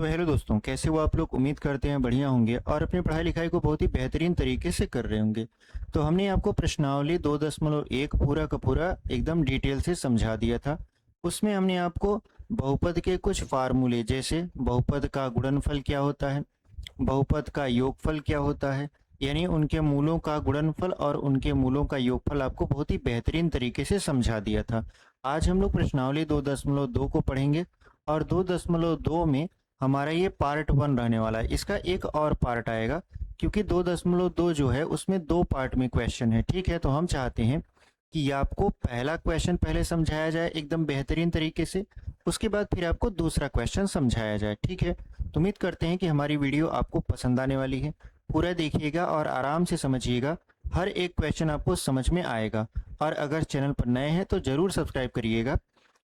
तो हेलो दोस्तों, कैसे हो आप लोग। उम्मीद करते हैं बढ़िया होंगे और अपनी पढ़ाई लिखाई को बहुत ही बेहतरीन तरीके से कर रहे होंगे। तो हमने आपको प्रश्नावली 2.1 पूरा का पूरा एकदम डिटेल से समझा दिया था। उसमें हमने आपको बहुपद के कुछ फार्मूले, जैसे बहुपद का गुणनफल क्या होता है, बहुपद का योगफल क्या होता है, यानी उनके मूलों का गुणनफल और उनके मूलों का योगफल आपको बहुत ही बेहतरीन तरीके से समझा दिया था। आज हम लोग प्रश्नावली 2.2 को पढ़ेंगे और 2.2 में हमारा ये पार्ट 1 रहने वाला है। इसका एक और पार्ट आएगा, क्योंकि 2.2 जो है उसमें 2 पार्ट में क्वेश्चन है। ठीक है, तो हम चाहते हैं कि आपको पहला क्वेश्चन पहले समझाया जाए एकदम बेहतरीन तरीके से, उसके बाद फिर आपको दूसरा क्वेश्चन समझाया जाए। ठीक है, तो उम्मीद करते हैं कि हमारी वीडियो आपको पसंद आने वाली है। पूरा देखिएगा और आराम से समझिएगा, हर एक क्वेश्चन आपको समझ में आएगा। और अगर चैनल पर नए हैं तो ज़रूर सब्सक्राइब करिएगा।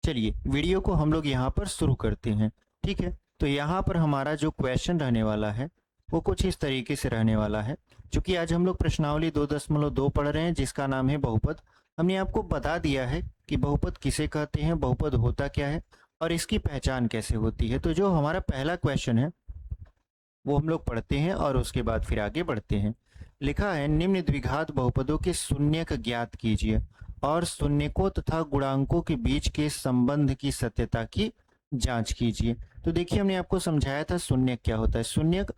चलिए वीडियो को हम लोग यहाँ पर शुरू करते हैं। ठीक है, तो यहाँ पर हमारा जो क्वेश्चन रहने वाला है वो कुछ इस तरीके से रहने वाला है। चूंकि आज हम लोग प्रश्नावली 2.2 पढ़ रहे हैं जिसका नाम है बहुपद। हमने आपको बता दिया है कि बहुपद किसे कहते हैं, बहुपद होता क्या है और इसकी पहचान कैसे होती है। तो जो हमारा पहला क्वेश्चन है वो हम लोग पढ़ते हैं और उसके बाद फिर आगे बढ़ते हैं। लिखा है, निम्न द्विघात बहुपदों के शून्यक ज्ञात कीजिए और शून्यकों तथा गुणांकों के बीच के संबंध की सत्यता की जांच कीजिए। तो देखिए, हमने आपको समझाया था शून्यक क्या होता है। शून्यक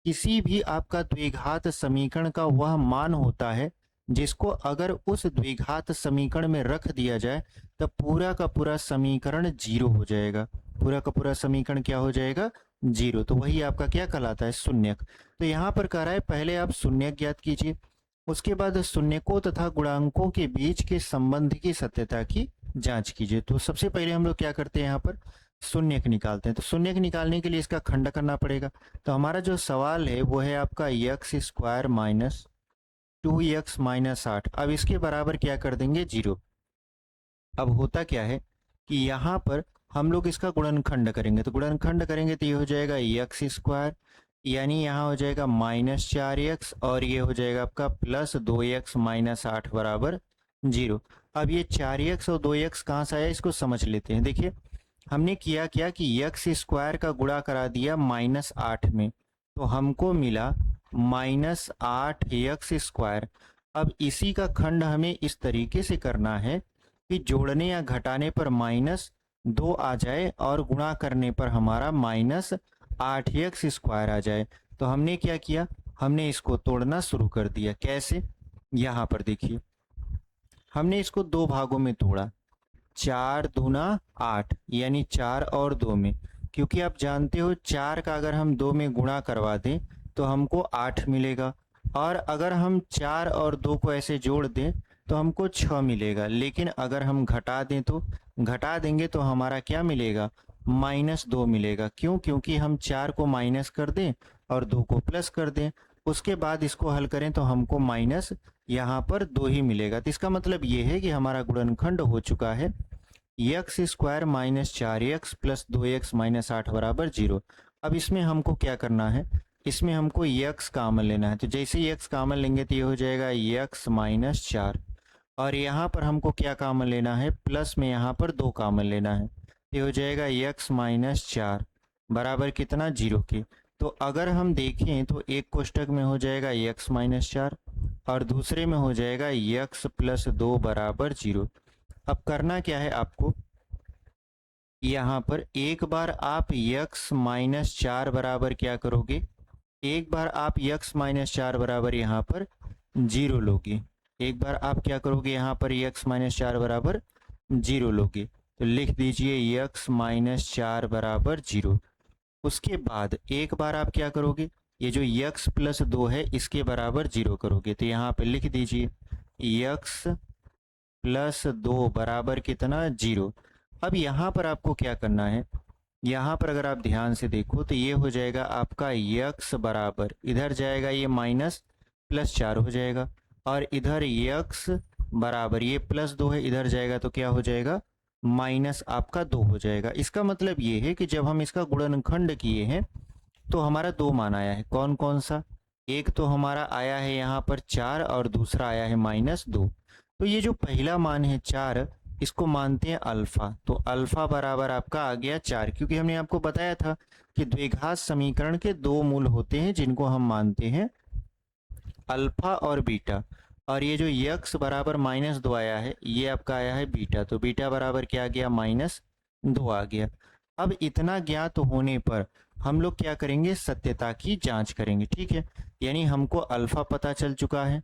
किसी भी आपका द्विघात समीकरण का वह मान होता है जिसको अगर उस द्विघात समीकरण में रख दिया जाए तब पूरा का पूरा समीकरण जीरो हो जाएगा। पूरा का पूरा समीकरण क्या हो जाएगा, जीरो। तो वही आपका क्या कहलाता है, शून्यक। तो यहाँ पर कह रहा है पहले आप शून्यक ज्ञात कीजिए, उसके बाद शून्यकों तथा गुणांकों के बीच के संबंध की सत्यता की जांच कीजिए। तो सबसे पहले हम लोग क्या करते हैं, यहाँ पर शून्यक निकालते हैं। तो शून्यक निकालने के लिए इसका खंड करना पड़ेगा। तो हमारा जो सवाल है वो है आपका x square minus 2x minus 8। अब इसके बराबर क्या कर देंगे, जीरो। अब होता क्या है कि यहाँ पर हम लोग इसका गुणनखंड करेंगे। तो गुणनखंड करेंगे तो ये हो जाएगा एक्स स्क्वायर, यानी यहाँ हो जाएगा -4x और ये हो जाएगा आपका +2x माइनस 8 बराबर जीरो। अब ये 4x और 2x कहाँ से आया, इसको समझ लेते हैं। देखिए, हमने किया क्या कि एक्स स्क्वायर का गुणा करा दिया -8 में, तो हमको मिला -8x स्क्वायर। अब इसी का खंड हमें इस तरीके से करना है कि जोड़ने या घटाने पर -2 आ जाए और गुणा करने पर हमारा -8x स्क्वायर आ जाए। तो हमने क्या किया, हमने इसको तोड़ना शुरू कर दिया। कैसे, यहाँ पर देखिए, हमने इसको दो भागों में तोड़ा। 4 दूना 8, यानी 4 और 2 में, क्योंकि आप जानते हो 4 का अगर हम 2 में गुणा करवा दें तो हमको 8 मिलेगा, और अगर हम 4 और 2 को ऐसे जोड़ दें तो हमको 6 मिलेगा। लेकिन अगर हम घटा दें तो घटा देंगे तो हमारा क्या मिलेगा, -2 मिलेगा। क्यों, क्योंकि हम 4 को माइनस कर दें और 2 को प्लस कर दें, उसके बाद इसको हल करें तो हमको माइनस यहाँ पर 2 ही मिलेगा। तो इसका मतलब ये है कि हमारा गुणनखंड हो चुका है x square -4x plus 2x minus 8 बराबर जीरो। अब इसमें हमको क्या करना है, इसमें हमको x कामन लेना है। तो जैसे ही x कामन लेंगे तो ये हो जाएगा x -4, और यहाँ पर हमको क्या कामन लेना है, प्लस में यहाँ पर 2 कामन लेना है। ये हो जाएगा x -4 बराबर कितना, जीरो के। तो अगर हम देखें तो एक कोष्टक में हो जाएगा x -4 और दूसरे में हो जाएगा x +2 बराबर जीरो। अब करना क्या है आपको, यहाँ पर एक बार आप x -4 बराबर क्या करोगे, एक बार आप x -4 बराबर यहाँ पर जीरो लोगे। एक बार आप क्या करोगे, यहाँ पर x -4 बराबर जीरो लोगे। तो लिख दीजिए x -4 बराबर जीरो। उसके बाद एक बार आप क्या करोगे, ये जो x +2 है इसके बराबर जीरो करोगे। तो यहाँ पे लिख दीजिए x +2 बराबर कितना, जीरो। अब यहाँ पर आपको क्या करना है, यहाँ पर अगर आप ध्यान से देखो तो ये हो जाएगा आपका x बराबर, इधर जाएगा ये -+4 हो जाएगा, और इधर x बराबर ये +2 है, इधर जाएगा तो क्या हो जाएगा, माइनस आपका 2 हो जाएगा। इसका मतलब ये है कि जब हम इसका गुणनखंड किए हैं तो हमारा 2 मान आया है। कौन कौन सा, एक तो हमारा आया है यहाँ पर 4 और दूसरा आया है -2। तो ये जो पहला मान है 4, इसको मानते हैं अल्फा, तो अल्फा बराबर आपका आ गया 4, क्योंकि हमने आपको बताया था कि द्विघात समीकरण के दो मूल होते हैं जिनको हम मानते हैं अल्फा और बीटा। और ये जो यक्स बराबर -2 आया है ये आपका आया है बीटा, तो बीटा बराबर क्या आ गया -2 आ गया। अब इतना ज्ञात होने पर हम लोग क्या करेंगे, सत्यता की जांच करेंगे। ठीक है, यानी हमको अल्फा पता चल चुका है,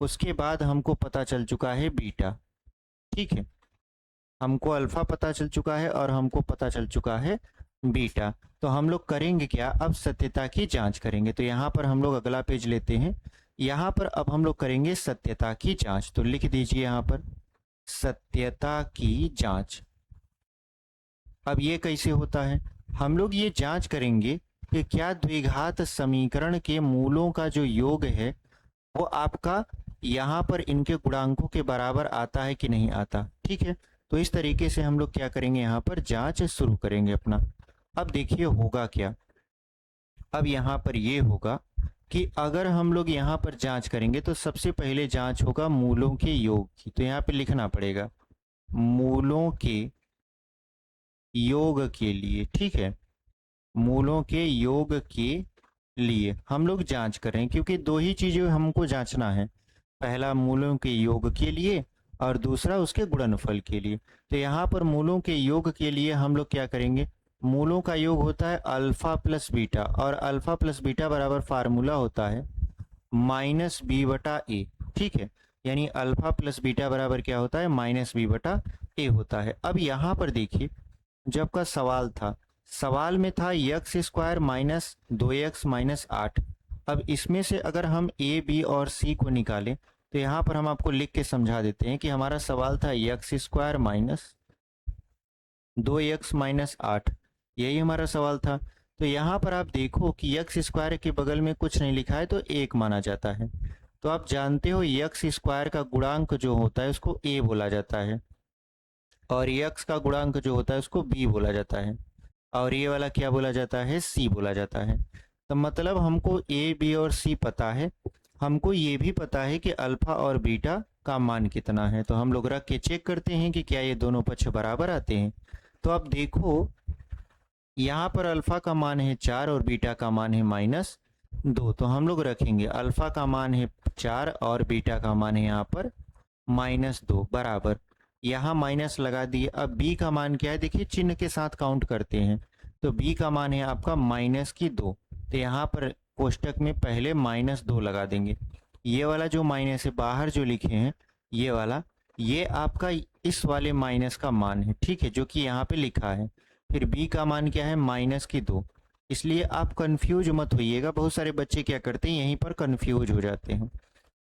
उसके बाद हमको पता चल चुका है बीटा। ठीक है, हमको अल्फा पता चल चुका है और हमको पता चल चुका है बीटा। तो हम लोग करेंगे क्या, अब सत्यता की जांच करेंगे। तो यहाँ पर हम लोग अगला पेज लेते हैं, यहाँ पर अब हम लोग करेंगे सत्यता की जांच। तो लिख दीजिए यहाँ पर सत्यता की जांच। अब ये कैसे होता है, हम लोग ये जांच करेंगे कि क्या द्विघात समीकरण के मूलों का जो योग है वो आपका यहाँ पर इनके गुणांकों के बराबर आता है कि नहीं आता। ठीक है, तो इस तरीके से हम लोग क्या करेंगे, यहाँ पर जांच शुरू करेंगे अपना। अब देखिए होगा क्या, अब यहाँ पर ये होगा कि अगर हम लोग यहाँ पर जांच करेंगे तो सबसे पहले जांच होगा मूलों के योग की। तो यहाँ पे लिखना पड़ेगा मूलों के योग के लिए। ठीक है, मूलों के योग के लिए हम लोग जांच करें, क्योंकि दो ही चीजें हमको जांचना है, पहला मूलों के योग के लिए और दूसरा उसके गुणनफल के लिए। तो यहाँ पर मूलों के योग के लिए हम लोग क्या करेंगे, मूलों का योग होता है अल्फा प्लस बीटा, और अल्फा प्लस बीटा बराबर फार्मूला होता है -b/a। ठीक है, यानी अल्फा प्लस बीटा बराबर क्या होता है, -b/a होता है। अब यहाँ पर देखिए, जब का सवाल था, सवाल में था x² -2x-8। अब इसमें से अगर हम a, b और c को निकालें तो यहाँ पर हम आपको लिख के समझा देते हैं कि हमारा सवाल था x² -2x-8, यही हमारा सवाल था। तो यहाँ पर आप देखो कि x² के बगल में कुछ नहीं लिखा है तो 1 माना जाता है। तो आप जानते हो x² का गुणांक जो होता है उसको a बोला जाता है, और x का गुणांक जो होता है उसको b बोला जाता है, और ये वाला क्या बोला जाता है, c बोला जाता है। तो मतलब हमको a, b और c पता है, हमको ये भी पता है कि अल्फा और बीटा का मान कितना है। तो हम लोग रख के चेक करते हैं कि क्या ये दोनों पक्ष बराबर आते हैं। तो अब देखो यहाँ पर अल्फा का मान है 4 और बीटा का मान है -2। तो हम लोग रखेंगे अल्फा का मान है 4 और बीटा का मान है यहाँ पर -2 बराबर, यहाँ माइनस लगा दिए। अब b का मान क्या है, देखिए चिन्ह के साथ काउंट करते हैं। तो b का मान है आपका -2। तो यहाँ पर कोष्टक में पहले -2 लगा देंगे। ये वाला जो माइनस है बाहर जो लिखे हैं ये वाला, ये आपका इस वाले माइनस का मान है। ठीक है, जो कि यहाँ पे लिखा है। फिर b का मान क्या है, -2। इसलिए आप कंफ्यूज मत होइएगा, बहुत सारे बच्चे क्या करते हैं यहीं पर कंफ्यूज हो जाते हैं।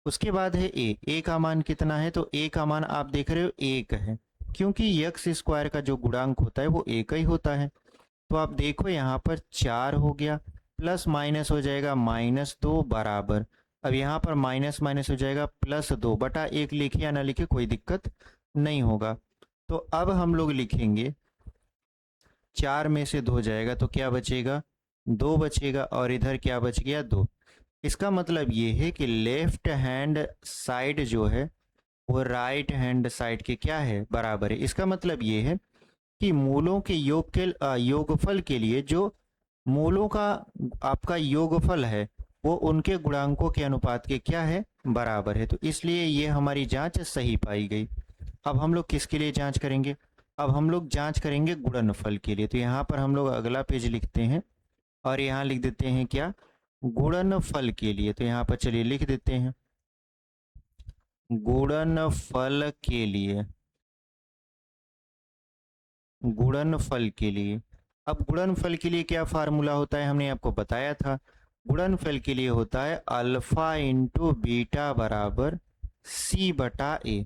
उसके बाद है a का मान कितना है, तो a का मान आप देख रहे हो 1 है, क्योंकि x² का जो गुणांक होता है वो 1 ही होता है। तो आप देखो यहाँ पर 4 हो गया, प्लस माइनस हो जाएगा -2 बराबर, अब यहाँ पर माइनस माइनस हो जाएगा +2/1, लिखे या ना लिखे कोई दिक्कत नहीं होगा। तो अब हम लोग लिखेंगे 4 में से 2 जाएगा तो क्या बचेगा, 2 बचेगा, और इधर क्या बच गया, 2। इसका मतलब ये है कि लेफ्ट हैंड साइड जो है वो राइट हैंड साइड के क्या है, बराबर है। इसका मतलब ये है कि मूलों के योग के योगफल के लिए जो मूलों का आपका योगफल है वो उनके गुणांकों के अनुपात के क्या है, बराबर है। तो इसलिए ये हमारी जांच सही पाई गई। अब हम लोग किसके लिए जांच करेंगे, अब हम लोग जांच करेंगे गुणनफल के लिए। तो यहाँ पर हम लोग अगला पेज लिखते हैं और यहाँ लिख देते हैं क्या, गुणनफल के लिए। तो यहाँ पर चलिए लिख देते हैं गुणनफल के लिए, गुणनफल के लिए। अब गुणनफल के लिए क्या फार्मूला होता है, हमने आपको बताया था। गुणनफल के लिए होता है अल्फा इंटू बीटा बराबर c/a।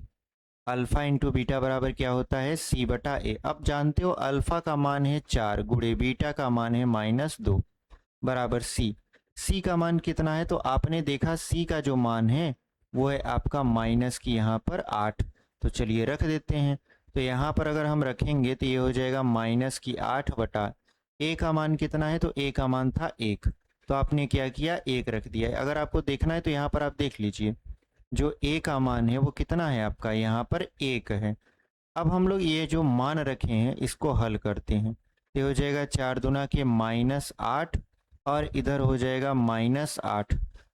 अल्फा इंटू बीटा बराबर क्या होता है, c/a। अब जानते हो अल्फा का मान है 4 गुणे बीटा का मान है -2 बराबर c का मान कितना है, तो आपने देखा c का जो मान है वो है आपका माइनस की यहाँ पर 8। तो चलिए रख देते हैं। तो यहाँ पर अगर हम रखेंगे तो ये हो जाएगा -8/a का मान कितना है, तो a का मान था 1, तो आपने क्या किया 1 रख दिया है। अगर आपको देखना है तो यहाँ पर आप देख लीजिए जो a का मान है वो कितना है आपका, यहाँ पर 1 है। अब हम लोग ये जो मान रखे हैं इसको हल करते हैं। ये हो जाएगा 4 दूना के -8 और इधर हो जाएगा -8।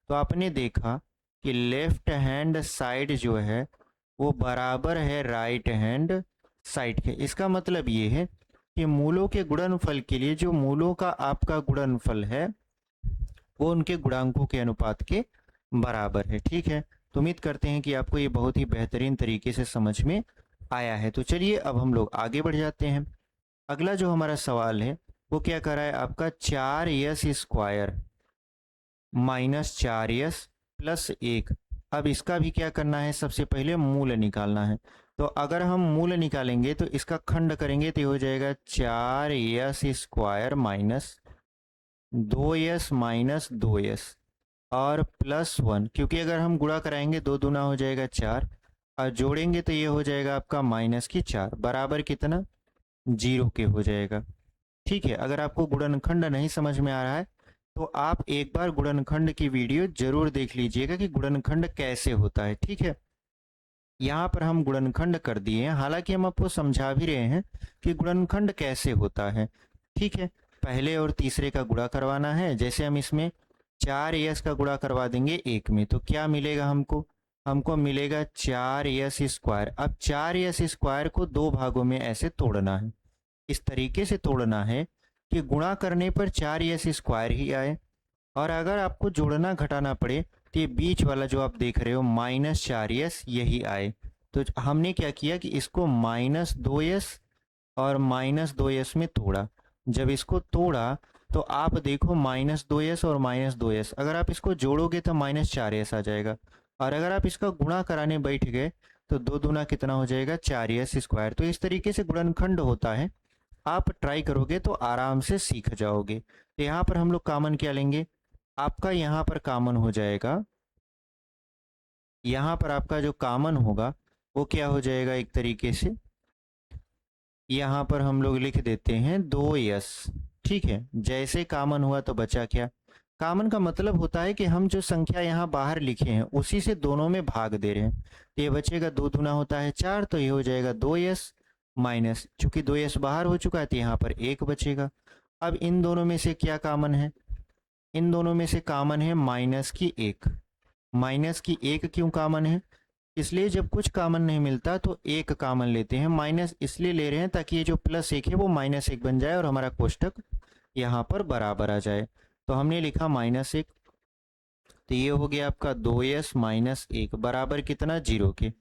तो आपने देखा कि लेफ्ट हैंड साइड जो है वो बराबर है राइट हैंड साइड के। इसका मतलब ये है कि मूलों के गुणनफल के लिए जो मूलों का आपका गुणनफल है वो उनके गुणांकों के अनुपात के बराबर है। ठीक है, तो उम्मीद करते हैं कि आपको ये बहुत ही बेहतरीन तरीके से समझ में आया है। तो चलिए अब हम लोग आगे बढ़ जाते हैं। अगला जो हमारा सवाल है वो क्या कर रहा है, आपका 4s² -4s+1। अब इसका भी क्या करना है, सबसे पहले मूल निकालना है। तो अगर हम मूल निकालेंगे तो इसका खंड करेंगे तो ये हो जाएगा 4s² -2s और +1, क्योंकि अगर हम गुणा कराएंगे 2 दूना हो जाएगा 4 और जोड़ेंगे तो ये हो जाएगा आपका -4 बराबर कितना 0 के हो जाएगा। ठीक है, अगर आपको गुणनखंड नहीं समझ में आ रहा है तो आप एक बार गुणनखंड की वीडियो जरूर देख लीजिएगा कि गुणनखंड कैसे होता है। ठीक है, यहाँ पर हम गुणनखंड कर दिए हैं, हालांकि हम आपको समझा भी रहे हैं कि गुणनखंड कैसे होता है। ठीक है, पहले और तीसरे का गुणा करवाना है। जैसे हम इसमें 4s का गुणा करवा देंगे 1 में तो क्या मिलेगा हमको, हमको मिलेगा 4s²। अब 4s² को 2 भागों में ऐसे तोड़ना है, इस तरीके से तोड़ना है कि गुणा करने पर 4s² ही आए, और अगर आपको जोड़ना घटाना पड़े तो ये बीच वाला जो आप देख रहे हो -4s यही आए। तो हमने क्या किया कि इसको -2s और -2s में तोड़ा। जब इसको तोड़ा तो आप देखो -2s और -2s, अगर आप इसको जोड़ोगे तो -4s आ जाएगा, और अगर आप इसका गुणा कराने बैठ गए तो 2 दूना कितना हो जाएगा 4s²। तो इस तरीके से गुणनखंड होता है, आप ट्राई करोगे तो आराम से सीख जाओगे। तो यहाँ पर हम लोग कॉमन क्या लेंगे, आपका यहाँ पर कॉमन हो जाएगा, यहाँ पर आपका जो कॉमन होगा वो क्या हो जाएगा, एक तरीके से यहाँ पर हम लोग लिख देते हैं 2s। ठीक है, जैसे कॉमन हुआ तो बचा क्या, कॉमन का मतलब होता है कि हम जो संख्या यहाँ बाहर लिखे हैं उसी से दोनों में भाग दे रहे हैं। तो ये बचेगा 2 दूना होता है 4, तो ये हो जाएगा 2s माइनस, चूंकि 2s बाहर हो चुका है तो यहाँ पर 1 बचेगा। अब इन दोनों में से क्या कॉमन है, इन दोनों में से कॉमन है -1। -1 क्यों कॉमन है, इसलिए जब कुछ कॉमन नहीं मिलता तो एक कॉमन लेते हैं। माइनस इसलिए ले रहे हैं ताकि ये जो +1 है वो -1 बन जाए और हमारा कोष्टक यहाँ पर बराबर आ जाए। तो हमने लिखा -1, तो ये हो गया आपका 2s -1 बराबर कितना 0 के।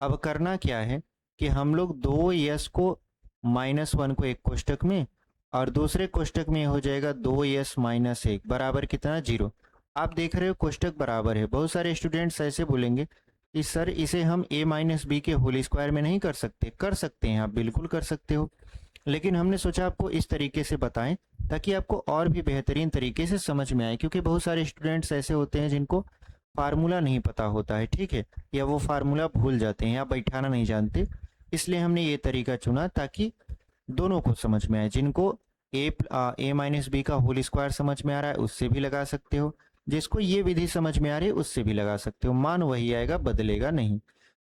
अब करना क्या है कि हम लोग 2s को -1 को एक कोष्टक में और दूसरे कोष्टक में हो जाएगा 2s -1 बराबर कितना 0। आप देख रहे हो कोष्टक बराबर है। बहुत सारे स्टूडेंट्स ऐसे बोलेंगे कि सर इसे हम a-b के होल स्क्वायर में नहीं कर सकते। कर सकते हैं, आप बिल्कुल कर सकते हो, लेकिन हमने सोचा आपको इस तरीके से बताएं ताकि आपको और भी बेहतरीन तरीके से समझ में आए, क्योंकि बहुत सारे स्टूडेंट्स ऐसे होते हैं जिनको फार्मूला नहीं पता होता है। ठीक है, या वो फार्मूला भूल जाते हैं या बैठाना नहीं जानते, इसलिए हमने ये तरीका चुना ताकि दोनों को समझ में आए। जिनको a-b का होल स्क्वायर समझ में आ रहा है उससे भी लगा सकते हो, जिसको ये विधि समझ में आ रही है उससे भी लगा सकते हो, मान वही आएगा, बदलेगा नहीं।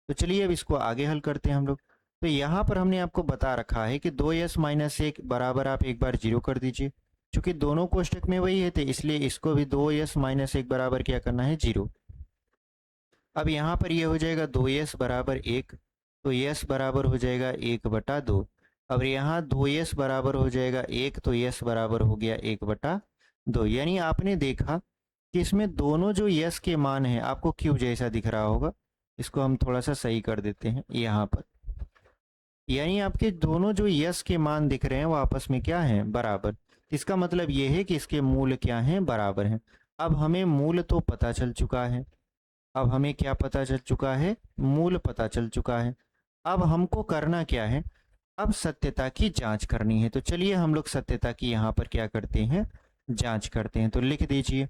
तो चलिए अब इसको आगे हल करते हैं हम लोग। तो यहाँ पर हमने आपको बता रखा है कि 2s -1 बराबर आप एक बार 0 कर दीजिए। चूंकि दोनों कोष्टक में वही है तो इसलिए इसको भी 2s -1 बराबर क्या करना है 0। अब यहाँ पर ये हो जाएगा 2s बराबर 1, तो s बराबर हो जाएगा 1/2। अब यहाँ 2s बराबर हो जाएगा 1, तो s बराबर हो गया 1/2। यानी आपने देखा कि इसमें दोनों जो s के मान है आपको q जैसा दिख रहा होगा। इसको हम थोड़ा सा सही कर देते हैं यहाँ पर, यानी आपके दोनों जो यस के मान दिख रहे हैं वो आपस में क्या हैं, बराबर। इसका मतलब ये है कि इसके मूल क्या हैं, बराबर हैं। अब हमें मूल तो पता चल चुका है, अब हमें क्या पता चल चुका है, मूल पता चल चुका है। अब हमको करना क्या है, अब सत्यता की जांच करनी है। तो चलिए हम लोग सत्यता की यहाँ पर क्या करते हैं, जांच करते हैं। तो लिख दीजिए,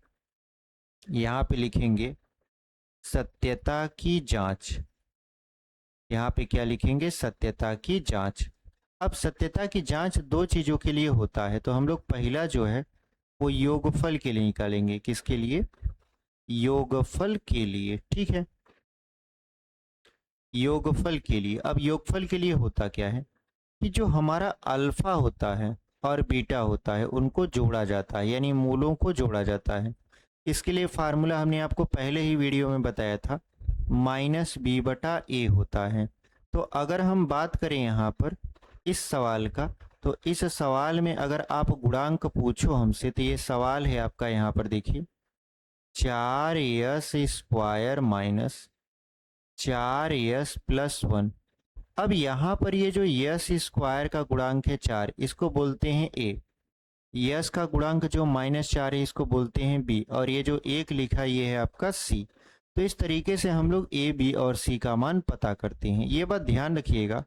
यहाँ पे लिखेंगे सत्यता की जांच। यहाँ पे क्या लिखेंगे, सत्यता की जांच। अब सत्यता की जांच दो चीजों के लिए होता है, तो हम लोग पहला जो है वो योगफल के लिए निकालेंगे। किसके लिए, योगफल के लिए। ठीक है, योगफल के लिए। अब योगफल के लिए होता क्या है कि जो हमारा अल्फा होता है और बीटा होता है उनको जोड़ा जाता है, यानी मूलों को जोड़ा जाता है। इसके लिए फार्मूला हमने आपको पहले ही वीडियो में बताया था, माइनस बी बटा ए होता है। तो अगर हम बात करें यहाँ पर इस सवाल का, तो इस सवाल में अगर आप गुणांक पूछो हमसे, तो ये सवाल है आपका, यहाँ पर देखिए 4s² माइनस 4s+1। अब यहाँ पर ये जो यस स्क्वायर का गुणांक है 4, इसको बोलते हैं ए। यस का गुणांक जो -4 है इसको बोलते हैं बी, और ये जो एक लिखा ये है आपका सी। तो इस तरीके से हम लोग ए, बी और सी का मान पता करते हैं। ये बात ध्यान रखिएगा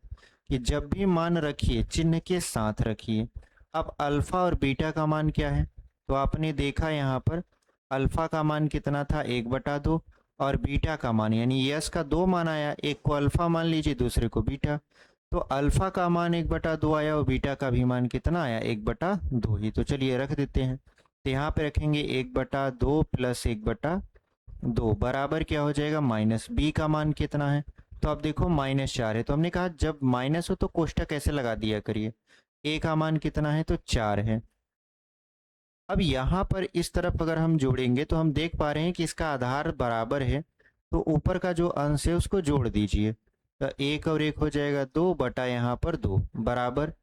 कि जब भी मान रखिए चिन्ह के साथ रखिए। अब अल्फा और बीटा का मान क्या है, तो आपने देखा यहाँ पर अल्फा का मान कितना था 1/2, और बीटा का मान यानी यस का 2 मान आया, एक को अल्फा मान लीजिए दूसरे को बीटा। तो अल्फा का मान 1/2 आया और बीटा का भी मान कितना आया 1/2 ही। तो चलिए रख देते हैं। तो यहाँ पे रखेंगे 1/2 प्लस 1/2 बराबर क्या हो जाएगा माइनस बी का मान कितना है, तो अब देखो -4 है, तो हमने कहा जब माइनस हो तो कोष्टक ऐसे लगा दिया करिए। ए का मान कितना है, तो 4 है। अब यहाँ पर इस तरफ अगर हम जोड़ेंगे तो हम देख पा रहे हैं कि इसका आधार बराबर है, तो ऊपर का जो अंश है उसको जोड़ दीजिए। तो 1 और 1 हो जाएगा 2 बटा यहाँ पर 2 बराबर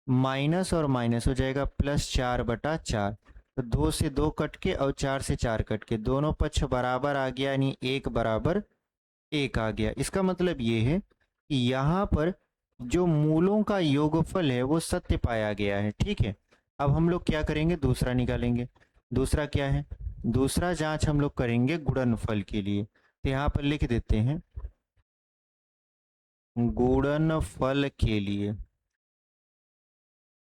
माइनस और माइनस हो जाएगा +4/4। तो 2 से 2 कट के और 4 से 4 कट के दोनों पक्ष बराबर आ गया, यानी 1 बराबर 1 आ गया। इसका मतलब ये है कि यहाँ पर जो मूलों का योगफल है वो सत्य पाया गया है। ठीक है, अब हम लोग क्या करेंगे, दूसरा निकालेंगे। दूसरा क्या है, दूसरा जांच हम लोग करेंगे गुणनफल के लिए। तो यहाँ पर लिख देते हैं गुणनफल के लिए,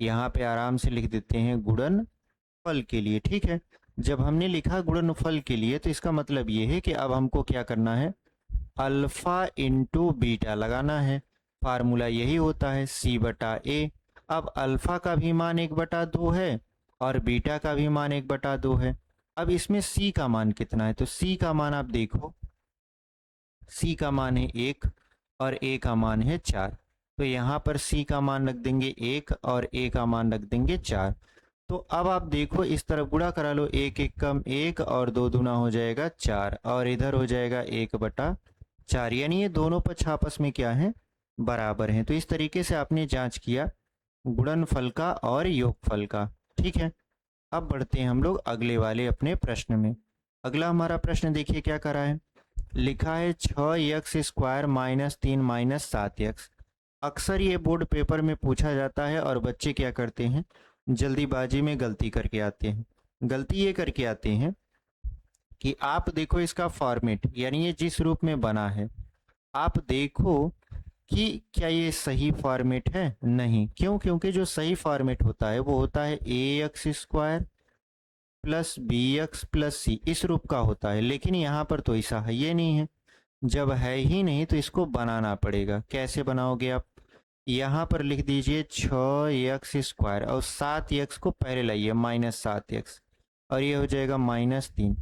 यहाँ पे आराम से लिख देते हैं गुणनफल के लिए। ठीक है, जब हमने लिखा गुणनफल के लिए तो इसका मतलब ये है कि अब हमको क्या करना है, अल्फा इंटू बीटा लगाना है। फार्मूला यही होता है c/a। अब अल्फा का भी मान 1/2 है और बीटा का भी मान 1/2 है। अब इसमें c का मान कितना है, तो c का मान आप देखो, c का मान है 1 और a का मान है 4। तो यहाँ पर c का मान रख देंगे 1 और a का मान रख देंगे 4। तो अब आप देखो इस तरफ गुणा करा लो, 1 1 कम 1 और 2 दूना हो जाएगा 4, और इधर हो जाएगा 1/4, यानी ये दोनों पक्ष आपस में क्या है, बराबर हैं। तो इस तरीके से आपने जांच किया गुणनफल का और योगफल का। ठीक है, अब बढ़ते हैं हम लोग अगले वाले अपने प्रश्न में। अगला हमारा प्रश्न देखिए क्या करा है, लिखा है 6x² - 3 - 7x। अक्सर ये बोर्ड पेपर में पूछा जाता है और बच्चे क्या करते हैं, जल्दीबाजी में गलती करके आते हैं। गलती ये करके आते हैं कि आप देखो इसका फॉर्मेट, यानी ये जिस रूप में बना है, आप देखो कि क्या ये सही फॉर्मेट है। नहीं, क्यों, क्योंकि जो सही फॉर्मेट होता है वो होता है ax² + bx + c, इस रूप का होता है। लेकिन यहाँ पर तो ऐसा है ये नहीं है। जब है ही नहीं तो इसको बनाना पड़ेगा। कैसे बनाओगे आप, यहाँ पर लिख दीजिए 6x² और 7x को पहले लाइए -7x, और ये हो जाएगा -3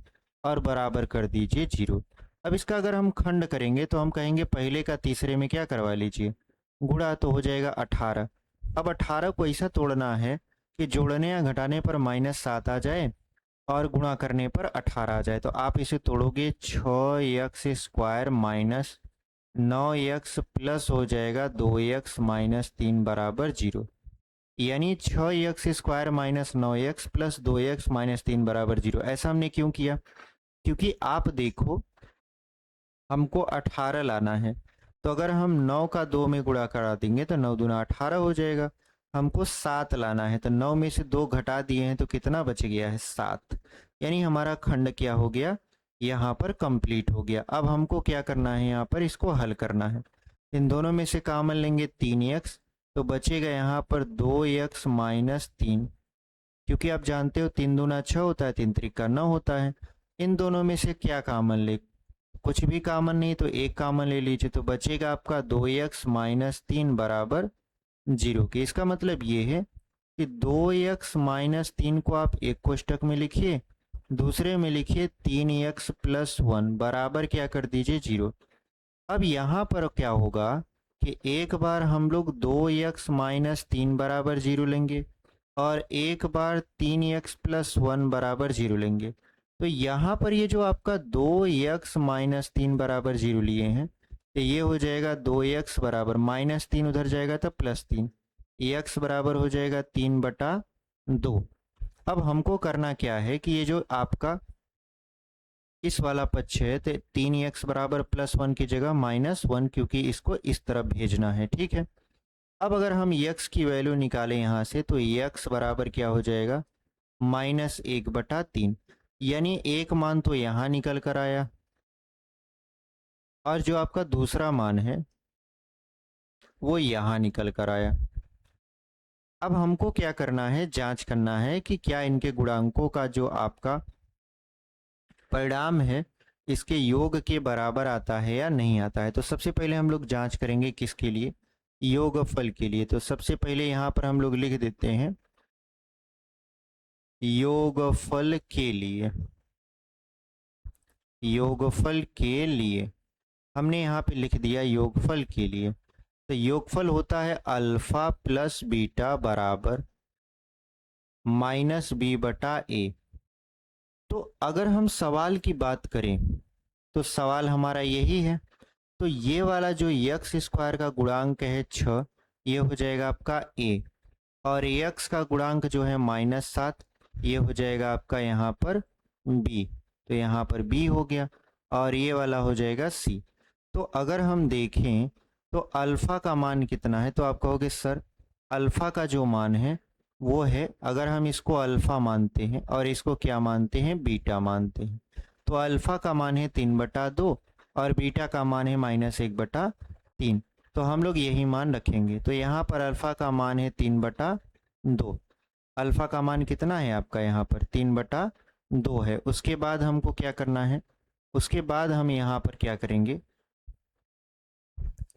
और बराबर कर दीजिए 0। अब इसका अगर हम खंड करेंगे तो हम कहेंगे पहले का तीसरे में क्या करवा लीजिए, गुणा, तो हो जाएगा 18। अब 18 को ऐसा तोड़ना है कि जोड़ने या घटाने पर -7 आ जाए और गुणा करने पर 18 आ जाए। तो आप इसे तोड़ोगे, 6x² माइनस 9x प्लस हो जाएगा 2x - 3 बराबर 0, यानी 6x² - 9x प्लस 2x - 3 बराबर 0। ऐसा हमने क्यों किया, क्योंकि आप देखो हमको 18 लाना है, तो अगर हम 9 का 2 में गुणा करा देंगे तो 9 दूना 18 हो जाएगा। हमको 7 लाना है, तो 9 में से 2 घटा दिए हैं तो कितना बच गया है 7, यानी हमारा खंड क्या हो गया, यहाँ पर कंप्लीट हो गया। अब हमको क्या करना है, यहाँ पर इसको हल करना है। इन दोनों में से कॉमन लेंगे 3x, तो बचेगा यहाँ पर 2x - 3, क्योंकि आप जानते हो 3 दूना 6 होता है, 3 त्रिका 9 होता है। इन दोनों में से क्या कॉमन ले, कुछ भी कॉमन नहीं, तो एक कॉमन ले लीजिए, तो बचेगा आपका 2x - 3 बराबर 0 के। इसका मतलब ये है कि 2x - 3 को आप एक कोष्टक में लिखिए, दूसरे में लिखिए 3x + 1 बराबर क्या कर दीजिए 0। अब यहाँ पर क्या होगा कि एक बार हम लोग 2x-3 बराबर 0 लेंगे और एक बार 3x+1 बराबर 0 लेंगे। तो यहाँ पर ये जो आपका 2x-3 बराबर 0 लिए हैं, तो ये हो जाएगा 2x बराबर -3 उधर जाएगा तो +3, x बराबर हो जाएगा 3/2। अब हमको करना क्या है कि ये जो आपका इस वाला पक्ष है तो 3x बराबर +1 की जगह -1, क्योंकि इसको इस तरफ भेजना है, ठीक है। अब अगर हम x की वैल्यू निकालें यहाँ से तो x बराबर क्या हो जाएगा -1/3, यानी एक मान तो यहाँ निकल कर आया और जो आपका दूसरा मान है वो यहाँ निकल कर आया। अब हमको क्या करना है, जांच करना है कि क्या इनके गुणांकों का जो आपका परिणाम है इसके योग के बराबर आता है या नहीं आता है। तो सबसे पहले हम लोग जांच करेंगे किसके लिए, योगफल के लिए। तो सबसे पहले यहाँ पर हम लोग लिख देते हैं योगफल के लिए। योगफल के लिए हमने यहाँ पे लिख दिया योगफल के लिए। तो योगफल होता है अल्फा प्लस बीटा बराबर -b/a। तो अगर हम सवाल की बात करें तो सवाल हमारा यही है। तो ये वाला जो x² का गुणांक है 6, ये हो जाएगा आपका a, और x का गुणांक जो है -7, ये हो जाएगा आपका यहाँ पर b। तो यहाँ पर b हो गया और ये वाला हो जाएगा c। तो अगर हम देखें तो अल्फा का मान कितना है, तो आप कहोगे सर अल्फा का जो मान है वो है, अगर हम इसको अल्फा मानते हैं और इसको क्या मानते हैं, बीटा मानते हैं, तो अल्फा का मान है 3/2 और बीटा का मान है -1/3। तो हम लोग यही मान रखेंगे। तो यहाँ पर अल्फा का मान है 3/2। अल्फा का मान कितना है आपका, यहाँ पर 3/2 है। उसके बाद हमको क्या करना है, उसके बाद हम यहाँ पर क्या करेंगे,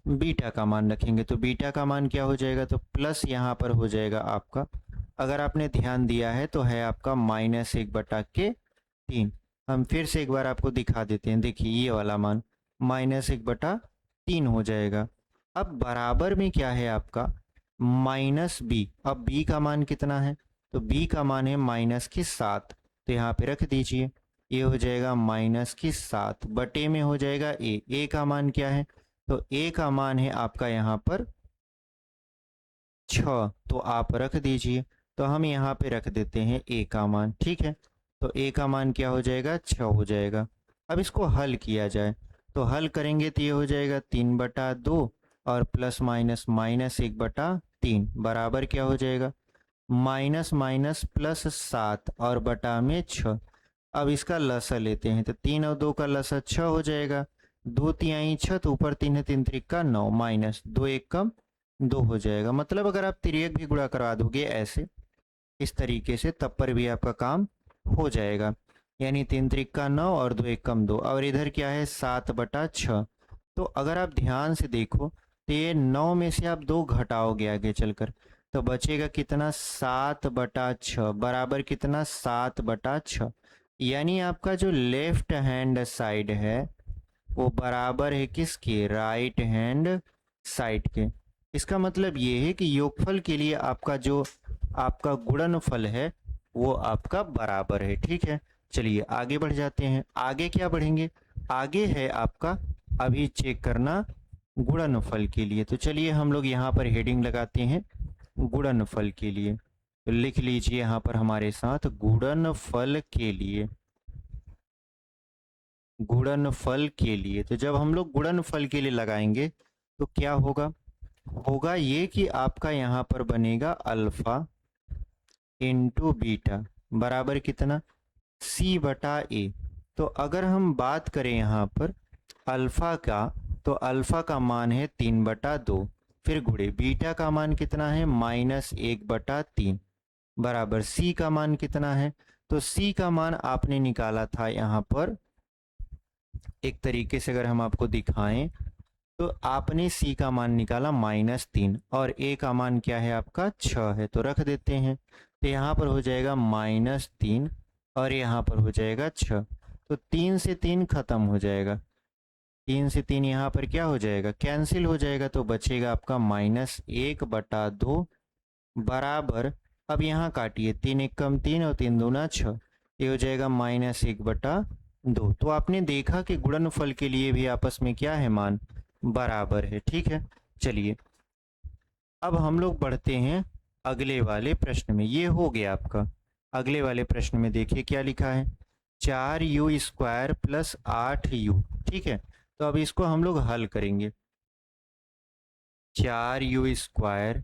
बीटा का मान रखेंगे। तो बीटा का मान क्या हो जाएगा, तो प्लस यहाँ पर हो जाएगा आपका, अगर आपने ध्यान दिया है तो है आपका -1/3। हम फिर से एक बार आपको दिखा देते हैं, देखिए ये वाला मान -1/3 हो जाएगा। अब बराबर में क्या है आपका -b। अब b का मान कितना है, तो b का मान है -7। तो यहाँ पे रख दीजिए, ये हो जाएगा -7 बटे में हो जाएगा a का मान क्या है, तो a का मान है आपका यहाँ पर 6। तो आप रख दीजिए, तो हम यहाँ पे रख देते हैं a का मान, ठीक है। तो a का मान क्या हो जाएगा, 6 हो जाएगा। अब इसको हल किया जाए, तो हल करेंगे तो ये हो जाएगा 3/2 और प्लस माइनस -1/3 बराबर क्या हो जाएगा, माइनस माइनस +7 और बटा में 6। अब इसका लसा लेते हैं, तो 3 और 2 का लसा 6 हो जाएगा। 2 तिहाई 6, तो ऊपर 3 है, 3 त्रिक का 9, माइनस 2 1 कम 2 हो जाएगा। मतलब अगर आप तिर्यक भी गुणा करवा दोगे ऐसे इस तरीके से, तब पर भी आपका काम हो जाएगा। यानी 3 त्रिक का 9 और 2 1 कम 2, और इधर क्या है 7/6। तो अगर आप ध्यान से देखो तो ये 9 में से आप 2 घटाओगे आगे चलकर, तो बचेगा कितना 7/6 बराबर कितना 7/6। यानी आपका जो लेफ्ट हैंड साइड है वो बराबर है किसके, राइट हैंड साइड के। इसका मतलब ये है कि योगफल के लिए आपका जो आपका गुणनफल है वो आपका बराबर है, ठीक है। चलिए आगे बढ़ जाते हैं। आगे क्या बढ़ेंगे, आगे है आपका अभी चेक करना गुणनफल के लिए। तो चलिए हम लोग यहाँ पर हेडिंग लगाते हैं गुणनफल के लिए। तो लिख लीजिए यहाँ पर हमारे साथ गुणनफल के लिए। गुणनफल के लिए, तो जब हम लोग गुणनफल के लिए लगाएंगे तो क्या होगा, होगा ये कि आपका यहाँ पर बनेगा अल्फा इंटू बीटा बराबर कितना c/a। तो अगर हम बात करें यहाँ पर अल्फा का, तो अल्फा का मान है 3/2, फिर गुणे बीटा का मान कितना है -1/3 बराबर c का मान कितना है, तो c का मान आपने निकाला था यहाँ पर एक तरीके से अगर हम आपको दिखाएं तो आपने c का मान निकाला -3 और a का मान क्या है आपका 6 है, तो रख देते हैं। तो यहाँ पर हो जाएगा -3 और यहाँ पर हो जाएगा 6। तो 3 से 3 खत्म हो जाएगा, 3 से 3 यहाँ पर क्या हो जाएगा, कैंसिल हो जाएगा, तो बचेगा आपका -1/2 बराबर, अब यहाँ काटिए, 3 एक कम 3 और 3 दूना 6, ये हो जाएगा -1/2। तो आपने देखा कि गुणनफल के लिए भी आपस में क्या है, मान बराबर है। ठीक है, चलिए अब हम लोग बढ़ते हैं अगले वाले प्रश्न में। ये हो गया आपका। अगले वाले प्रश्न में देखिए क्या लिखा है, 4u² प्लस 8u। ठीक है, तो अब इसको हम लोग हल करेंगे। 4u²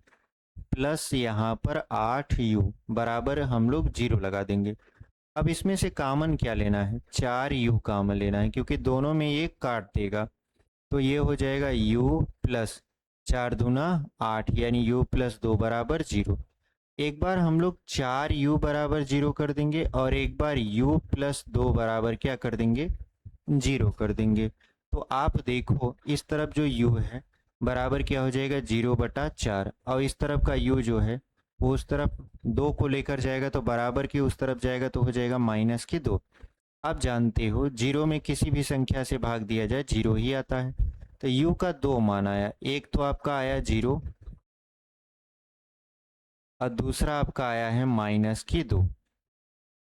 प्लस यहाँ पर 8u बराबर हम लोग 0 लगा देंगे। अब इसमें से कामन क्या लेना है, 4u कामन लेना है, क्योंकि दोनों में ये काट देगा, तो ये हो जाएगा u प्लस 4 दूना 8, यानी u प्लस 2 बराबर 0। एक बार हम लोग 4u बराबर 0 कर देंगे और एक बार u प्लस 2 बराबर क्या कर देंगे, 0 कर देंगे। तो आप देखो इस तरफ जो u है बराबर क्या हो जाएगा, 0/4, और इस तरफ का u जो है वो उस तरफ 2 को लेकर जाएगा, तो बराबर की उस तरफ जाएगा, तो हो जाएगा -2। आप जानते हो 0 में किसी भी संख्या से भाग दिया जाए 0 ही आता है। तो u का 2 मान आया, एक तो आपका आया 0 और दूसरा आपका आया है -2।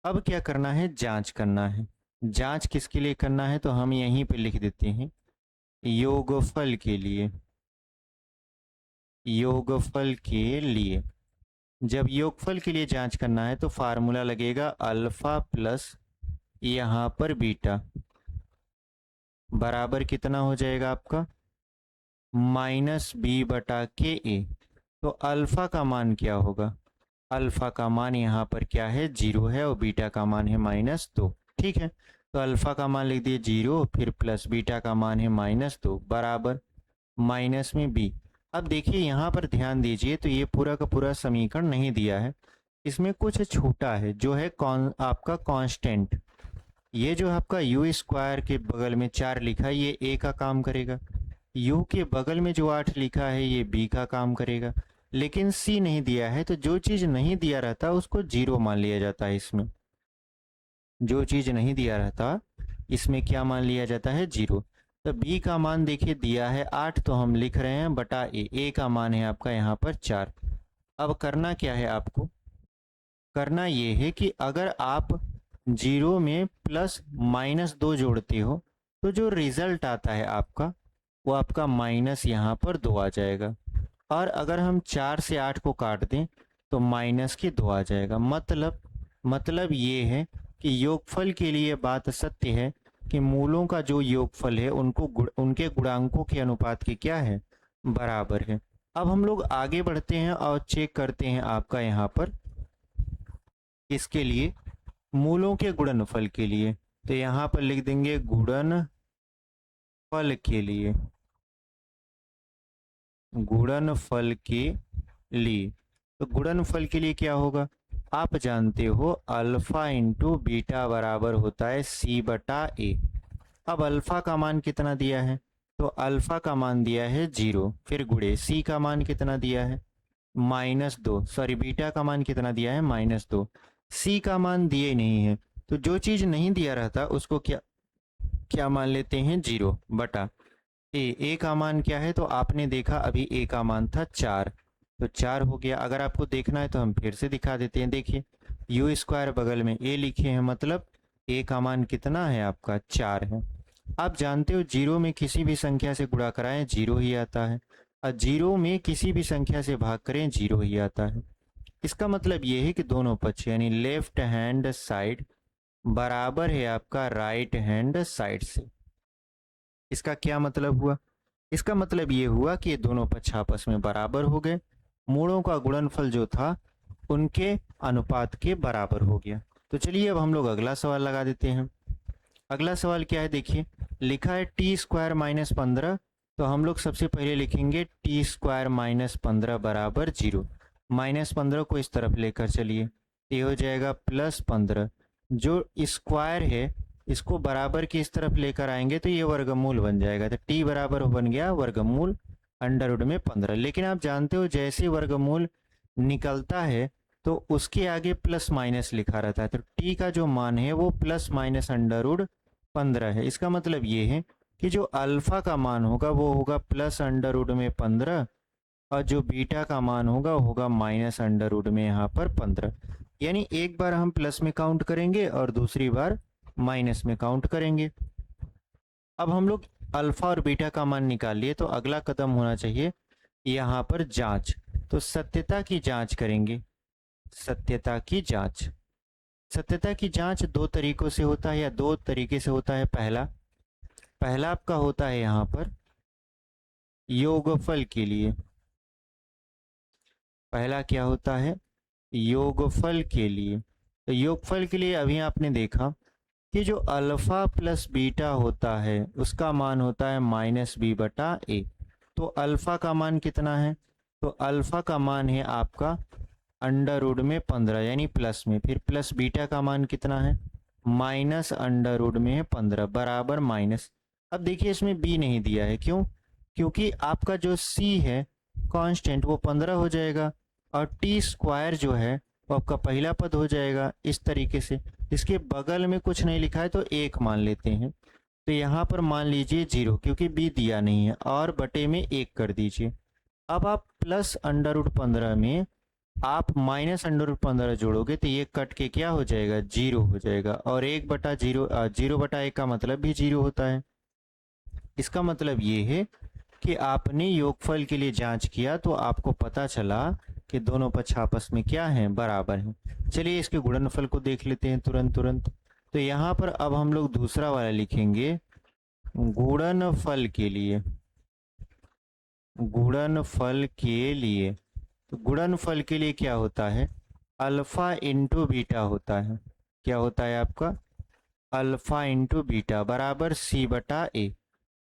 अब क्या करना है, जांच करना है। जांच किसके लिए करना है, तो हम यहीं पे लिख देते हैं योगफल के लिए। योगफल के लिए जब योगफल के लिए जांच करना है तो फार्मूला लगेगा अल्फा प्लस यहाँ पर बीटा बराबर कितना हो जाएगा आपका, -b/KA। तो अल्फा का मान क्या होगा, अल्फा का मान यहाँ पर क्या है, 0 है, और बीटा का मान है -2। ठीक है, तो अल्फा का मान लिख दिए 0, फिर प्लस बीटा का मान है -2 बराबर माइनस में b। अब देखिए यहाँ पर ध्यान दीजिए, तो ये पूरा का पूरा समीकरण नहीं दिया है, इसमें कुछ छूटा है जो है आपका कांस्टेंट। ये जो आपका u² के बगल में 4 लिखा है ये a का काम करेगा, u के बगल में जो 8 लिखा है ये b का काम करेगा, लेकिन c नहीं दिया है। तो जो चीज नहीं दिया रहता उसको 0 मान लिया जाता है। इसमें जो चीज नहीं दिया रहता इसमें क्या मान लिया जाता है, 0। तो b का मान देखिए दिया है 8, तो हम लिख रहे हैं बटा a का मान है आपका यहाँ पर 4। अब करना क्या है आपको, करना ये है कि अगर आप 0 में प्लस -2 जोड़ते हो तो जो रिजल्ट आता है आपका वो आपका माइनस यहाँ पर 2 आ जाएगा, और अगर हम 4 से 8 को काट दें तो -2 आ जाएगा। मतलब ये है कि योगफल के लिए बात सत्य है कि मूलों का जो योगफल है उनके गुणांकों के अनुपात के क्या है, बराबर है। अब हम लोग आगे बढ़ते हैं और चेक करते हैं आपका यहाँ पर इसके लिए मूलों के गुणनफल के लिए। तो यहाँ पर लिख देंगे गुणनफल के लिए, गुणनफल के लिए। तो गुणनफल के लिए क्या होगा, आप जानते हो अल्फा इंटू बीटा बराबर होता है c/a। अब अल्फा का मान कितना दिया है, तो अल्फा का मान दिया है 0, फिर गुणे c का मान कितना दिया है -2, सॉरी बीटा का मान कितना दिया है -2, c का मान दिए नहीं है। तो जो चीज नहीं दिया रहता उसको क्या मान लेते हैं, 0/a। a का मान क्या है, तो आपने देखा अभी a का मान था 4, तो 4 हो गया। अगर आपको देखना है तो हम फिर से दिखा देते हैं, देखिए u² बगल में a लिखे हैं, मतलब a का मान कितना है आपका 4 है। आप जानते हो 0 में किसी भी संख्या से गुणा कराएं 0 ही आता है, और 0 में किसी भी संख्या से भाग करें 0 ही आता है। इसका मतलब ये है कि दोनों पक्ष यानी लेफ्ट हैंड साइड बराबर है आपका राइट हैंड साइड से। इसका क्या मतलब हुआ, इसका मतलब ये हुआ कि ये दोनों पक्ष आपस में बराबर हो गए, मूलों का गुणनफल जो था उनके अनुपात के बराबर हो गया। तो चलिए अब हम लोग अगला सवाल लगा देते हैं। अगला सवाल क्या है, देखिए लिखा है t² - 15। तो हम लोग सबसे पहले लिखेंगे t² - 15 बराबर 0। -15 को इस तरफ लेकर चलिए, ये हो जाएगा +15। जो स्क्वायर है इसको बराबर की इस तरफ लेकर आएंगे तो ये वर्गमूल बन जाएगा, तो t बराबर बन गया वर्गमूल √15। लेकिन आप जानते हो जैसे वर्गमूल निकलता है तो उसके आगे प्लस माइनस लिखा रहता है, तो t का जो मान है वो ±√15 है। इसका मतलब ये है कि जो अल्फा का मान होगा वो होगा प्लस अंडर रूट में 15 और जो बीटा का मान होगा वो होगा माइनस अंडर रूट में यहाँ पर 15। यानी एक बार हम प्लस में काउंट करेंगे और दूसरी बार माइनस में काउंट करेंगे। अब हम लोग अल्फा और बीटा का मान निकाल लिए, तो अगला कदम होना चाहिए यहाँ पर जांच। तो सत्यता की जांच करेंगे। सत्यता की जांच, सत्यता की जांच दो तरीकों से होता है या दो तरीके से होता है। पहला आपका होता है यहाँ पर योगफल के लिए। पहला क्या होता है? योगफल के लिए। तो योगफल के लिए अभी आपने देखा कि जो अल्फा प्लस बीटा होता है उसका मान होता है माइनस बी बटा ए। तो अल्फा का मान कितना है? तो अल्फा का मान है आपका अंडर रूट में 15 यानी प्लस में। फिर प्लस बीटा का मान कितना है? माइनस अंडर रूट में है 15 बराबर माइनस। अब देखिए इसमें बी नहीं दिया है, क्यों? क्योंकि आपका जो सी है कांस्टेंट वो 15 हो जाएगा और टी स्क्वायर जो है वो आपका पहला पद हो जाएगा। इस तरीके से इसके बगल में कुछ नहीं लिखा है तो एक मान लेते हैं। तो यहाँ पर मान लीजिए 0 क्योंकि बी दिया नहीं है और बटे में 1 कर दीजिए। अब आप प्लस अंडर रूट 15 में आप माइनस अंडर रूट 15 जोड़ोगे तो ये कट के क्या हो जाएगा? 0 हो जाएगा। और 1/0 0/1 का मतलब भी 0 होता है। इसका मतलब ये है कि आपने योगफल के लिए जांच किया तो आपको पता चला कि दोनों पक्ष आपस में क्या हैं? बराबर हैं। चलिए इसके गुणनफल को देख लेते हैं तुरंत। तो यहाँ पर अब हम लोग दूसरा वाला लिखेंगे गुणनफल के लिए। गुणनफल के लिए, तो गुणनफल के लिए क्या होता है? अल्फा इंटू बीटा होता है। क्या होता है आपका? अल्फा इंटू बीटा बराबर सी बटा ए।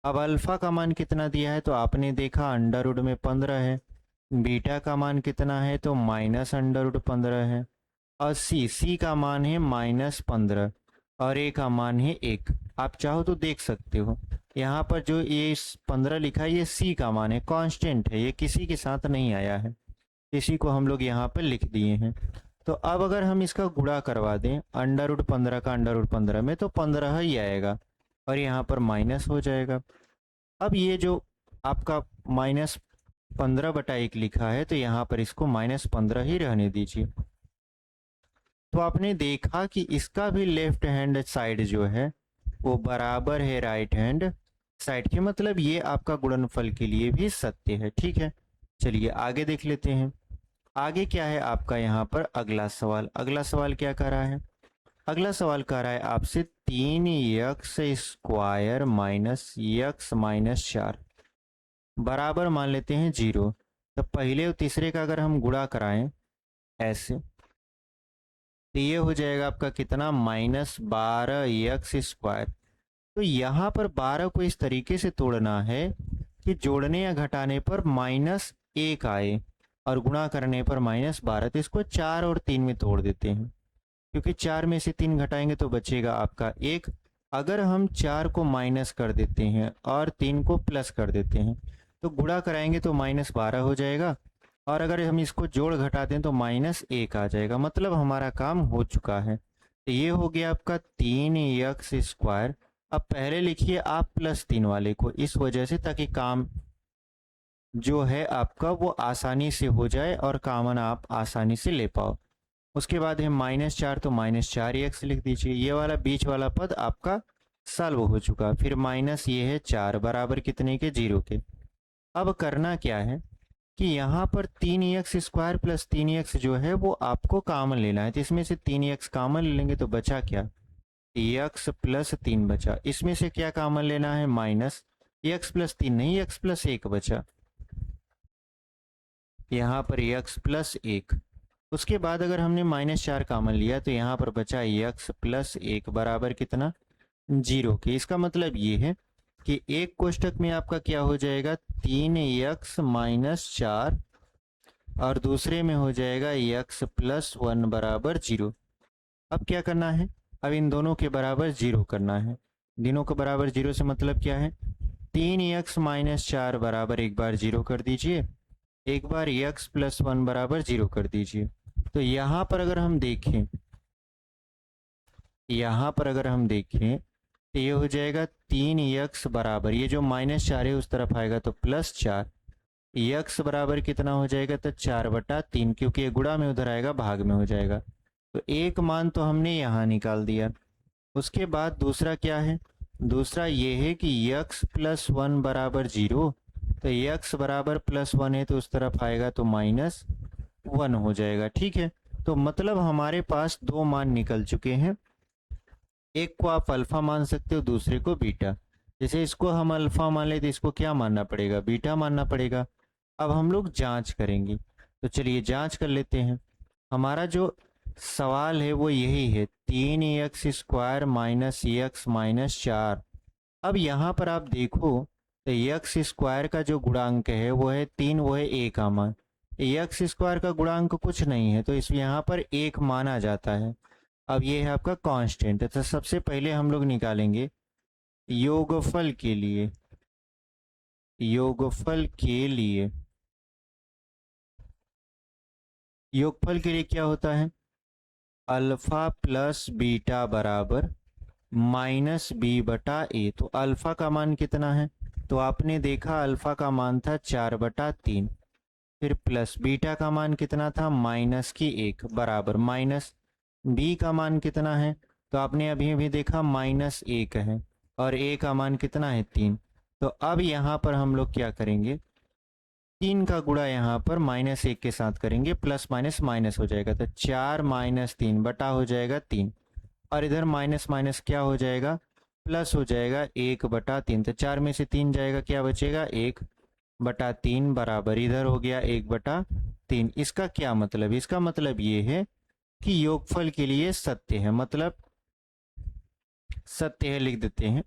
अब अल्फा का मान कितना दिया है? तो आपने देखा अंडर रूट में 15 है। बीटा का मान कितना है? तो माइनस अंडर रूट 15 है। और सी का मान है माइनस 15 और ए का मान है 1। आप चाहो तो देख सकते हो यहाँ पर जो ये 15 लिखा है ये सी का मान है, कांस्टेंट है, ये किसी के साथ नहीं आया है। इसी को हम लोग यहाँ पर लिख दिए हैं। तो अब अगर हम इसका गुणा करवा दें अंडर रूट 15 का अंडर रूट 15 में तो 15 ही आएगा और यहाँ पर माइनस हो जाएगा। अब ये जो आपका -15/1 लिखा है तो यहाँ पर इसको -15 ही रहने दीजिए। तो आपने देखा कि इसका भी लेफ्ट हैंड साइड जो है वो बराबर है राइट हैंड साइड के, मतलब ये आपका गुणनफल के लिए भी सत्य है। ठीक है, चलिए आगे देख लेते हैं। आगे क्या है आपका यहाँ पर अगला सवाल? अगला सवाल क्या कह रहा है? अगला सवाल कह रहा है आपसे 3x² माइनस x माइनस 4 बराबर मान लेते हैं 0। तो पहले और तीसरे का अगर हम गुणा कराएं ऐसे तो ये हो जाएगा आपका कितना? -12x²। तो यहाँ पर 12 को इस तरीके से तोड़ना है कि जोड़ने या घटाने पर -1 आए और गुणा करने पर -12। तो इसको 4 और 3 में तोड़ देते हैं, क्योंकि 4 में से 3 घटाएंगे तो बचेगा आपका 1। अगर हम 4 को माइनस कर देते हैं और 3 को प्लस कर देते हैं तो गुणा कराएंगे तो -12 हो जाएगा और अगर हम इसको जोड़ घटा दें तो -1 आ जाएगा। मतलब हमारा काम हो चुका है। तो ये हो गया आपका 3x²। अब पहले लिखिए आप +3 वाले को, इस वजह से ताकि काम जो है आपका वो आसानी से हो जाए और कॉमन आप आसानी से ले पाओ। उसके बाद है -4 तो -4x लिख दीजिए। ये वाला बीच वाला पद आपका सॉल्व हो चुका। फिर माइनस ये है 4 बराबर कितने के? 0 के। अब करना क्या है कि यहाँ पर 3x² + 3x जो है वो आपको कॉमन लेना है। तो इसमें से 3x कॉमन ले लेंगे तो बचा क्या? x + 3 बचा। इसमें से क्या कॉमन लेना है? माइनस x + 3 नहीं, x + 1 बचा। यहाँ पर x + 1। उसके बाद अगर हमने -4 कॉमन लिया तो यहाँ पर बचा x + 1 बराबर कितना? 0 के। इसका मतलब ये है कि एक कोष्टक में आपका क्या हो जाएगा? 3x - 4 और दूसरे में हो जाएगा x + 1 बराबर 0। अब क्या करना है? अब इन दोनों के बराबर 0 करना है। दोनों के बराबर 0 से मतलब क्या है? 3x - 4 बराबर एक बार 0 कर दीजिए, एक बार x + 1 बराबर 0 कर दीजिए। तो यहाँ पर अगर हम देखें तो ये हो जाएगा 3x बराबर, ये जो -4 है उस तरफ आएगा तो +4, x बराबर कितना हो जाएगा तो 4/3, क्योंकि ये गुणा में उधर आएगा भाग में हो जाएगा। तो एक मान तो हमने यहाँ निकाल दिया। उसके बाद दूसरा क्या है, दूसरा ये है कि x + 1 बराबर 0, तो x बराबर +1 है तो उस तरफ आएगा तो -1 हो जाएगा। ठीक है, तो मतलब हमारे पास दो मान निकल चुके हैं, एक को आप अल्फा मान सकते हो, दूसरे को बीटा। जैसे इसको हम अल्फा मान ले तो इसको क्या मानना पड़ेगा, बीटा मानना पड़ेगा। अब हम लोग जांच करेंगे, तो चलिए जांच कर लेते हैं। हमारा जो सवाल है वो यही है, 3x² - x - 4। अब यहाँ पर आप देखो तो x² का जो गुणांक है वो है 3, वो है a का मान। x² का गुणांक कुछ नहीं है तो इस यहाँ पर 1 माना जाता है। अब ये है आपका कांस्टेंट। तो सबसे पहले हम लोग निकालेंगे योगफल के लिए, योगफल के लिए क्या होता है, अल्फा प्लस बीटा बराबर -b/a। तो अल्फा का मान कितना है, तो आपने देखा अल्फा का मान था 4/3, फिर प्लस बीटा का मान कितना था -1 बराबर माइनस b का मान कितना है, तो आपने अभी अभी देखा -1 है, और a का मान कितना है 3। तो अब यहाँ पर हम लोग क्या करेंगे, 3 का गुणा यहाँ पर -1 के साथ करेंगे, प्लस माइनस माइनस हो जाएगा, तो 4 - 3 बटा हो जाएगा 3, और इधर माइनस माइनस क्या हो जाएगा, प्लस हो जाएगा 1/3। तो 4 में से 3 जाएगा, क्या बचेगा 1/3 बराबर इधर हो गया 1/3। इसका क्या मतलब, इसका मतलब ये है कि योगफल के लिए सत्य है, मतलब सत्य है लिख देते हैं,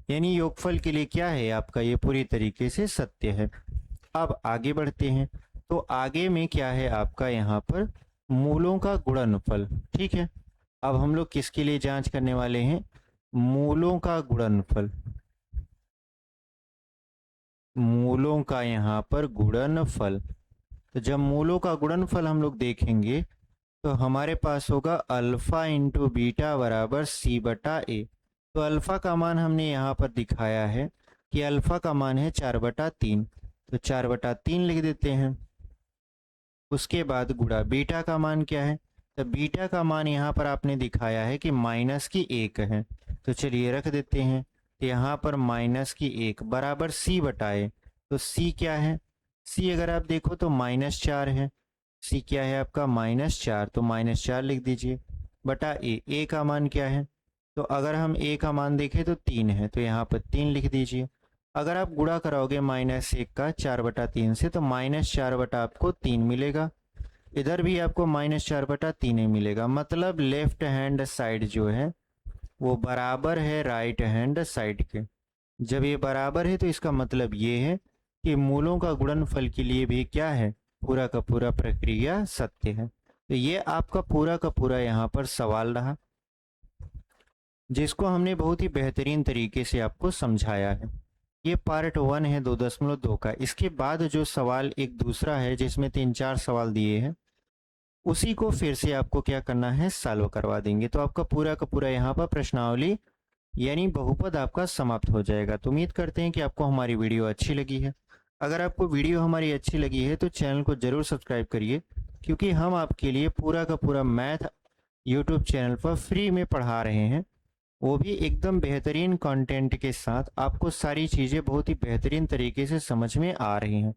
यानी योगफल के लिए क्या है आपका, ये पूरी तरीके से सत्य है। अब आगे बढ़ते हैं, तो आगे में क्या है आपका यहाँ पर मूलों का गुणनफल। ठीक है, अब हम लोग किसके लिए जांच करने वाले हैं, मूलों का गुणनफल, मूलों का यहाँ पर गुणनफल। तो जब मूलों का गुणनफल हम लोग देखेंगे तो हमारे पास होगा अल्फा इंटू बीटा बराबर c/a। तो अल्फा का मान हमने यहाँ पर दिखाया है कि अल्फा का मान है 4/3, तो 4/3 लिख देते हैं। उसके बाद गुणा बीटा का मान क्या है, तो बीटा का मान यहाँ पर आपने दिखाया है कि -1 है, तो चलिए रख देते हैं। तो यहाँ पर -1 बराबर c/a। तो c क्या है, c अगर आप देखो तो -4 है, c क्या है आपका -4, तो -4 लिख दीजिए बटा a का मान क्या है, तो अगर हम a का मान देखें तो 3 है, तो यहाँ पर 3 लिख दीजिए। अगर आप गुणा कराओगे -1 का 4/3 से तो -4 आपको 3 मिलेगा, इधर भी आपको -4/3 मिलेगा। मतलब लेफ्ट हैंड साइड जो है वो बराबर है राइट हैंड साइड के। जब ये बराबर है तो इसका मतलब ये है कि मूलों का गुणनफल के लिए भी क्या है, पूरा का पूरा प्रक्रिया सत्य है। तो ये आपका पूरा का पूरा यहाँ पर सवाल रहा, जिसको हमने बहुत ही बेहतरीन तरीके से आपको समझाया है। ये पार्ट 1 है 2.2 का। इसके बाद जो सवाल एक दूसरा है जिसमें 3-4 सवाल दिए हैं, उसी को फिर से आपको क्या करना है, सॉल्व करवा देंगे। तो आपका पूरा का पूरा यहाँ पर प्रश्नावली यानी बहुपद आपका समाप्त हो जाएगा। तो उम्मीद करते हैं कि आपको हमारी वीडियो अच्छी लगी है। अगर आपको वीडियो हमारी अच्छी लगी है तो चैनल को ज़रूर सब्सक्राइब करिए, क्योंकि हम आपके लिए पूरा का पूरा मैथ यूट्यूब चैनल पर फ्री में पढ़ा रहे हैं, वो भी एकदम बेहतरीन कंटेंट के साथ। आपको सारी चीज़ें बहुत ही बेहतरीन तरीके से समझ में आ रही हैं।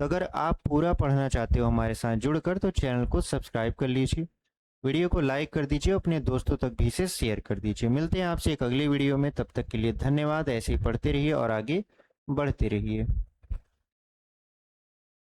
तो अगर आप पूरा पढ़ना चाहते हो हमारे साथ जुड़कर तो चैनल को सब्सक्राइब कर लीजिए, वीडियो को लाइक कर दीजिए, अपने दोस्तों तक भी इसे शेयर कर दीजिए। मिलते हैं आपसे एक अगली वीडियो में, तब तक के लिए धन्यवाद। ऐसे ही पढ़ते रहिए और आगे बढ़ते रहिए।